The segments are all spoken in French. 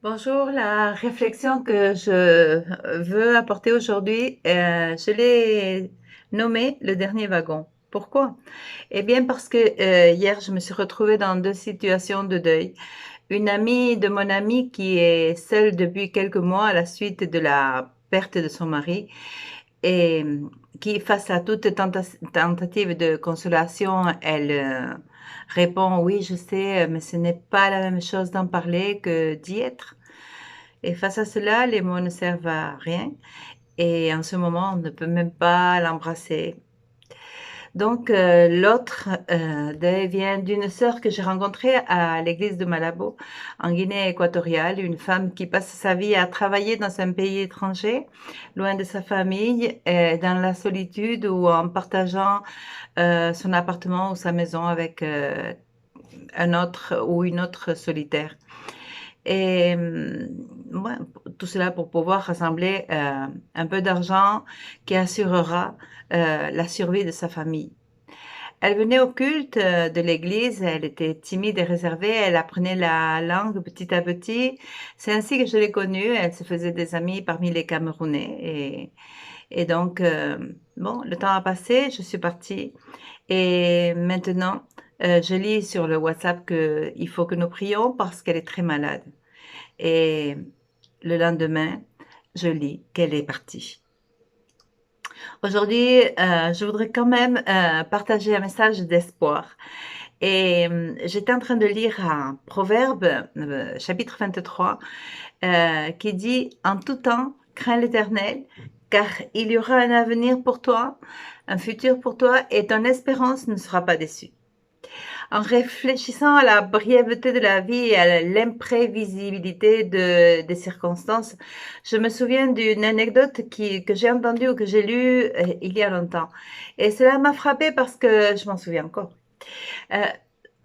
Bonjour, la réflexion que je veux apporter aujourd'hui, je l'ai nommée le dernier wagon. Pourquoi? Eh bien parce que hier, je me suis retrouvée dans deux situations de deuil. Une amie de mon amie qui est seule depuis quelques mois à la suite de la perte de son mari et qui, face à toute tentative de consolation, elle répond oui, je sais, mais ce n'est pas la même chose d'en parler que d'y être. Et face à cela, les mots ne servent à rien et en ce moment, on ne peut même pas l'embrasser. Donc, l'autre vient d'une sœur que j'ai rencontrée à l'église de Malabo, en Guinée équatoriale, une femme qui passe sa vie à travailler dans un pays étranger, loin de sa famille, dans la solitude ou en partageant son appartement ou sa maison avec un autre ou une autre solitaire. Et ouais, tout cela pour pouvoir rassembler un peu d'argent qui assurera la survie de sa famille. Elle venait au culte de l'église, elle était timide et réservée, elle apprenait la langue petit à petit. C'est ainsi que je l'ai connue, elle se faisait des amis parmi les Camerounais. Et donc, bon, le temps a passé, je suis partie. Et maintenant, je lis sur le WhatsApp qu'il faut que nous prions parce qu'elle est très malade. Et le lendemain, je lis qu'elle est partie. Aujourd'hui, je voudrais quand même partager un message d'espoir. Et j'étais en train de lire un proverbe, chapitre 23, qui dit en tout temps, crains l'Éternel, car il y aura un avenir pour toi, un futur pour toi, et ton espérance ne sera pas déçue. En réfléchissant à la brièveté de la vie et à l'imprévisibilité des circonstances, je me souviens d'une anecdote que j'ai entendue ou que j'ai lue il y a longtemps. Et cela m'a frappée parce que je m'en souviens encore. Euh,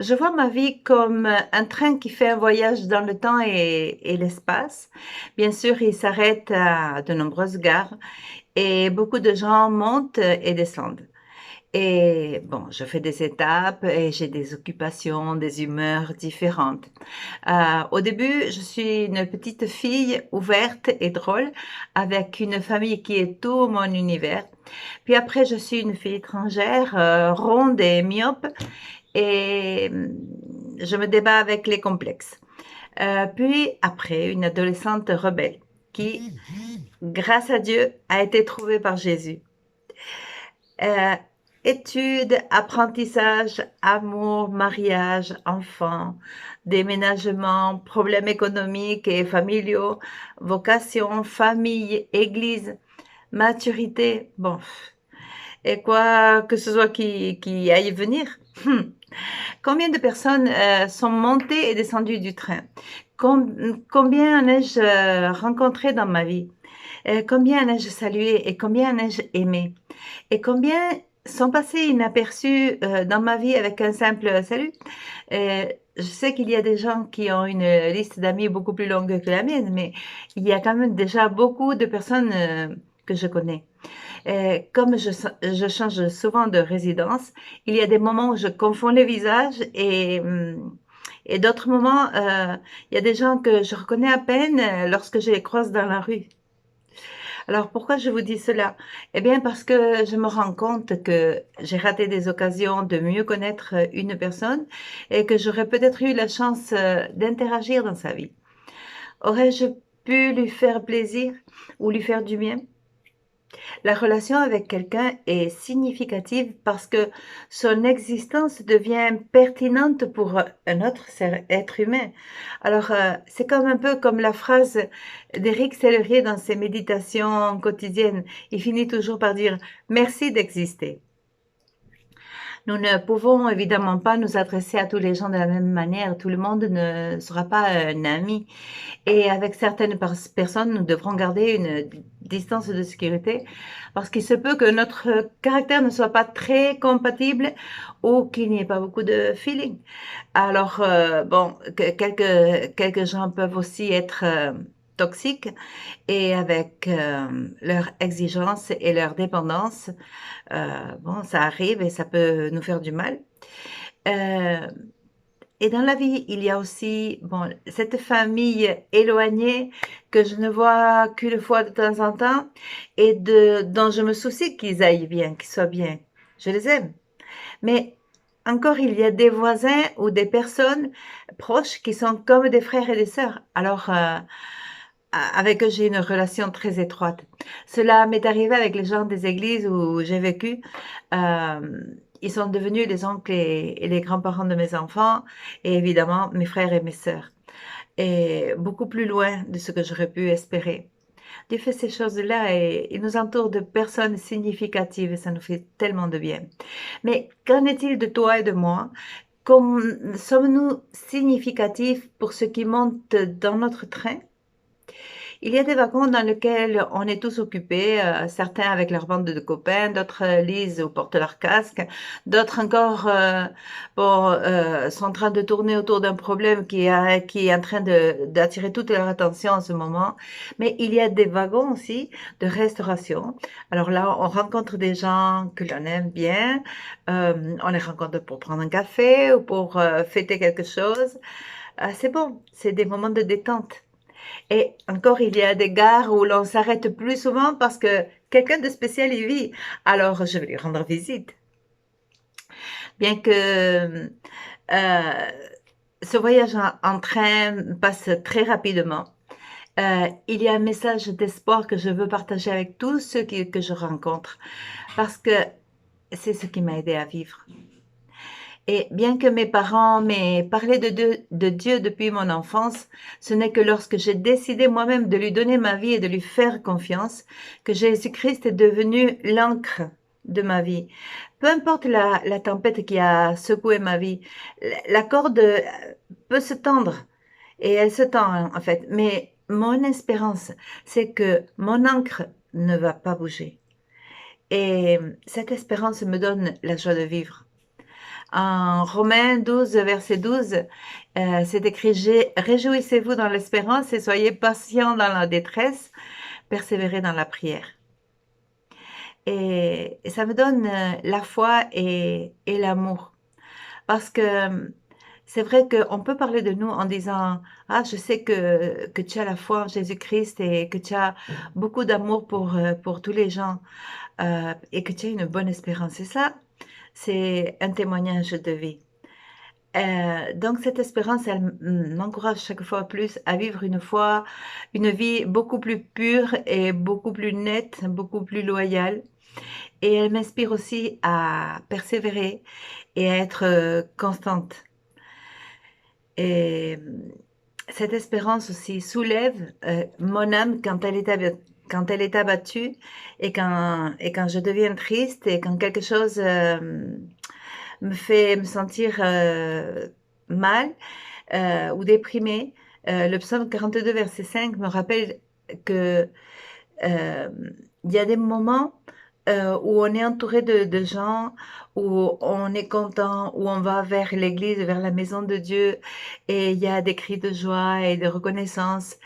je vois ma vie comme un train qui fait un voyage dans le temps et l'espace. Bien sûr, il s'arrête à de nombreuses gares et beaucoup de gens montent et descendent. Et bon, je fais des étapes et j'ai des occupations, des humeurs différentes. Au début, je suis une petite fille ouverte et drôle avec une famille qui est tout mon univers. Puis après, je suis une fille étrangère, ronde et myope et je me débat avec les complexes. Puis après, une adolescente rebelle qui, grâce à Dieu, a été trouvée par Jésus. Euh, Études, apprentissage, amour, mariage, enfants, déménagement, problèmes économiques et familiaux, vocation, famille, église, maturité, bon, et quoi que ce soit qui aille venir. Combien de personnes sont montées et descendues du train? Combien en ai-je rencontré dans ma vie? Combien en ai-je salué et combien en ai-je aimé? Et combien sont passés inaperçus dans ma vie avec un simple salut? Je sais qu'il y a des gens qui ont une liste d'amis beaucoup plus longue que la mienne, mais il y a quand même déjà beaucoup de personnes que je connais. Comme je change souvent de résidence, il y a des moments où je confonds les visages et d'autres moments, il y a des gens que je reconnais à peine lorsque je les croise dans la rue. Alors pourquoi je vous dis cela? Eh bien parce que je me rends compte que j'ai raté des occasions de mieux connaître une personne et que j'aurais peut-être eu la chance d'interagir dans sa vie. Aurais-je pu lui faire plaisir ou lui faire du bien? La relation avec quelqu'un est significative parce que son existence devient pertinente pour un autre être humain. Alors, c'est comme un peu comme la phrase d'Éric Sellerier dans ses méditations quotidiennes. Il finit toujours par dire merci d'exister. Nous ne pouvons évidemment pas nous adresser à tous les gens de la même manière. Tout le monde ne sera pas un ami. Et avec certaines personnes, nous devrons garder une distance de sécurité parce qu'il se peut que notre caractère ne soit pas très compatible ou qu'il n'y ait pas beaucoup de feeling. Alors, bon, quelques gens peuvent aussi être toxiques et avec leurs exigences et leur dépendance, bon, ça arrive et ça peut nous faire du mal. Euh, Et dans la vie, il y a aussi, bon, cette famille éloignée que je ne vois qu'une fois de temps en temps et dont je me soucie qu'ils aillent bien, qu'ils soient bien. Je les aime. Mais encore, il y a des voisins ou des personnes proches qui sont comme des frères et des sœurs. Alors, avec eux, j'ai une relation très étroite. Cela m'est arrivé avec les gens des églises où j'ai vécu. Euh, Ils sont devenus les oncles et les grands-parents de mes enfants et évidemment mes frères et mes sœurs. Et beaucoup plus loin de ce que j'aurais pu espérer. Dieu fait ces choses-là et il nous entoure de personnes significatives et ça nous fait tellement de bien. Mais qu'en est-il de toi et de moi? Sommes-nous significatifs pour ce qui monte dans notre train? Il y a des wagons dans lesquels on est tous occupés, certains avec leur bande de copains, d'autres lisent ou portent leur casque, d'autres encore sont en train de tourner autour d'un problème qui est en train d'attirer toute leur attention en ce moment. Mais il y a des wagons aussi de restauration. Alors là, on rencontre des gens que l'on aime bien, on les rencontre pour prendre un café ou pour fêter quelque chose. C'est bon, c'est des moments de détente. Et encore, il y a des gares où l'on s'arrête plus souvent parce que quelqu'un de spécial y vit. Alors, je vais lui rendre visite. Bien que euh, ce voyage en train passe très rapidement, il y a un message d'espoir que je veux partager avec tous ceux que je rencontre parce que c'est ce qui m'a aidé à vivre. Et bien que mes parents m'aient parlé de Dieu depuis mon enfance, ce n'est que lorsque j'ai décidé moi-même de lui donner ma vie et de lui faire confiance que Jésus-Christ est devenu l'encre de ma vie. Peu importe la tempête qui a secoué ma vie, la corde peut se tendre et elle se tend en fait. Mais mon espérance, c'est que mon encre ne va pas bouger. Et cette espérance me donne la joie de vivre. En Romains 12, verset 12, c'est écrit: Réjouissez-vous dans l'espérance et soyez patients dans la détresse, persévérez dans la prière. Et ça me donne la foi et l'amour. Parce que c'est vrai qu'on peut parler de nous en disant: Ah, je sais que tu as la foi en Jésus-Christ et que tu as beaucoup d'amour pour tous les gens et que tu as une bonne espérance. Et ça, c'est un témoignage de vie. Donc cette espérance, elle m'encourage chaque fois plus à vivre une vie beaucoup plus pure et beaucoup plus nette, beaucoup plus loyale. Et elle m'inspire aussi à persévérer et à être constante. Et cette espérance aussi soulève mon âme quand elle est abattue et quand je deviens triste et quand quelque chose me fait me sentir mal ou déprimée. Le psaume 42, verset 5 me rappelle que euh, il y a des moments où on est entouré de gens, où on est content, où on va vers l'église, vers la maison de Dieu, et il y a des cris de joie et de reconnaissance,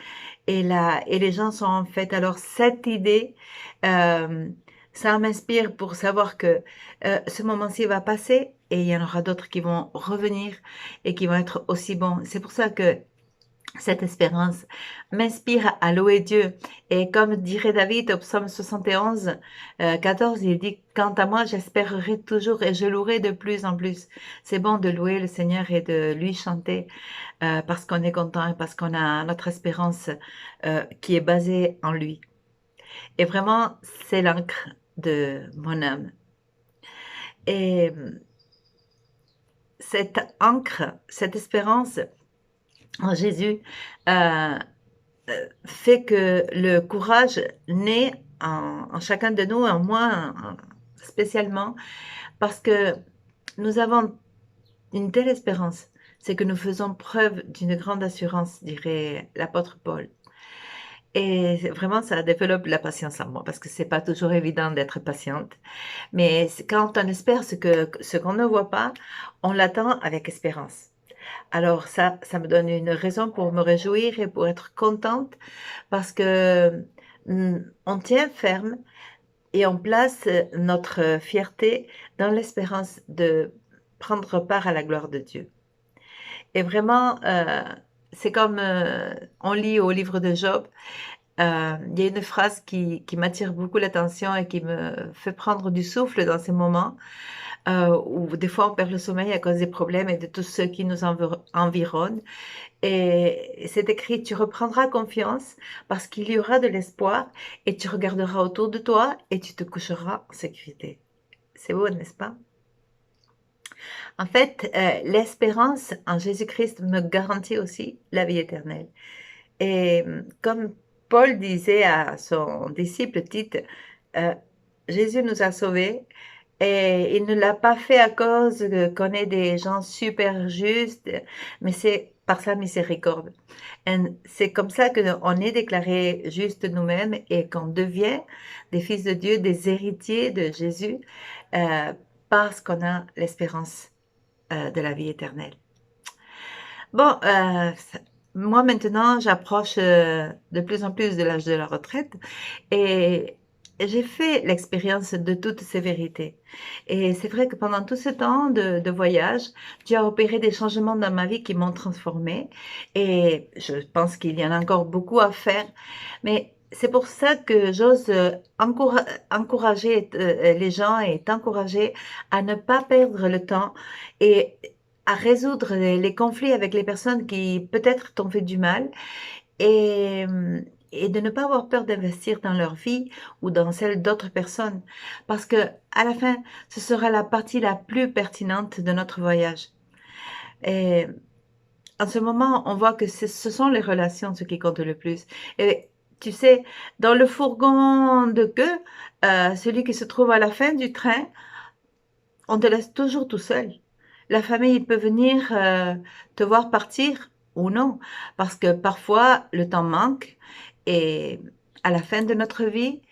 et les gens sont en fête. Alors cette idée, euh, ça m'inspire pour savoir que ce moment-ci va passer et il y en aura d'autres qui vont revenir et qui vont être aussi bons. C'est pour ça que cette espérance m'inspire à louer Dieu. Et comme dirait David au psaume 71, 14, il dit: Quant à moi, j'espérerai toujours et je louerai de plus en plus. C'est bon de louer le Seigneur et de lui chanter parce qu'on est content et parce qu'on a notre espérance qui est basée en lui. Et vraiment, c'est l'encre de mon âme. Et cette encre, cette espérance en Jésus, euh, fait que le courage naît en chacun de nous, en moi spécialement, parce que nous avons une telle espérance, c'est que nous faisons preuve d'une grande assurance, dirait l'apôtre Paul. Et vraiment, ça développe la patience en moi, parce que c'est pas toujours évident d'être patiente. Mais quand on espère ce qu'on ne voit pas, on l'attend avec espérance. Alors ça me donne une raison pour me réjouir et pour être contente parce que on tient ferme et on place notre fierté dans l'espérance de prendre part à la gloire de Dieu. Et vraiment, c'est comme on lit au livre de Job, il y a une phrase qui m'attire beaucoup l'attention et qui me fait prendre du souffle dans ces moments où des fois on perd le sommeil à cause des problèmes et de tous ceux qui nous environnent. Et c'est écrit, tu reprendras confiance parce qu'il y aura de l'espoir et tu regarderas autour de toi et tu te coucheras en sécurité. C'est beau, n'est-ce pas? En fait, l'espérance en Jésus-Christ me garantit aussi la vie éternelle. Et comme Paul disait à son disciple Tite, euh, Jésus nous a sauvés et il ne l'a pas fait à cause qu'on est des gens super justes, mais c'est par sa miséricorde. Et c'est comme ça qu'on est déclarés justes nous-mêmes et qu'on devient des fils de Dieu, des héritiers de Jésus, euh, parce qu'on a l'espérance de la vie éternelle. Bon, moi maintenant, j'approche de plus en plus de l'âge de la retraite et j'ai fait l'expérience de toutes ces vérités. Et c'est vrai que pendant tout ce temps de voyage, Dieu a opéré des changements dans ma vie qui m'ont transformée. Et je pense qu'il y en a encore beaucoup à faire. Mais c'est pour ça que j'ose encourager les gens et t'encourager à ne pas perdre le temps et à résoudre les conflits avec les personnes qui peut-être t'ont fait du mal et, et de ne pas avoir peur d'investir dans leur vie ou dans celle d'autres personnes. Parce que à la fin, ce sera la partie la plus pertinente de notre voyage. Et en ce moment, on voit que ce sont les relations ce qui compte le plus. Et tu sais, dans le fourgon de queue, celui qui se trouve à la fin du train, on te laisse toujours tout seul. La famille peut venir te voir partir ou non, parce que parfois le temps manque et à la fin de notre vie,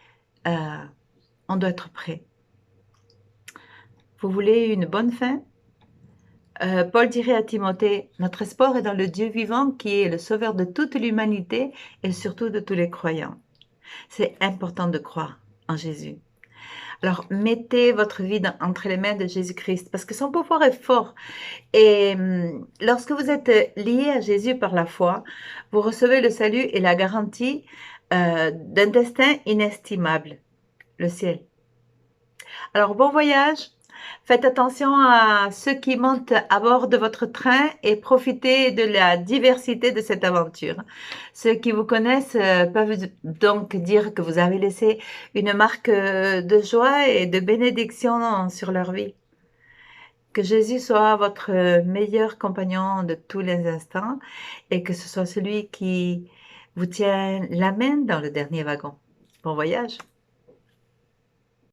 euh, on doit être prêt. Vous voulez une bonne fin? Paul dirait à Timothée, notre espoir est dans le Dieu vivant qui est le sauveur de toute l'humanité et surtout de tous les croyants. C'est important de croire en Jésus. Alors, mettez votre vie entre les mains de Jésus-Christ parce que son pouvoir est fort. Et lorsque vous êtes lié à Jésus par la foi, vous recevez le salut et la garantie d'un destin inestimable, le ciel. Alors, bon voyage. Faites attention à ceux qui montent à bord de votre train et profitez de la diversité de cette aventure. Ceux qui vous connaissent peuvent donc dire que vous avez laissé une marque de joie et de bénédiction sur leur vie. Que Jésus soit votre meilleur compagnon de tous les instants et que ce soit celui qui vous tient la main dans le dernier wagon. Bon voyage!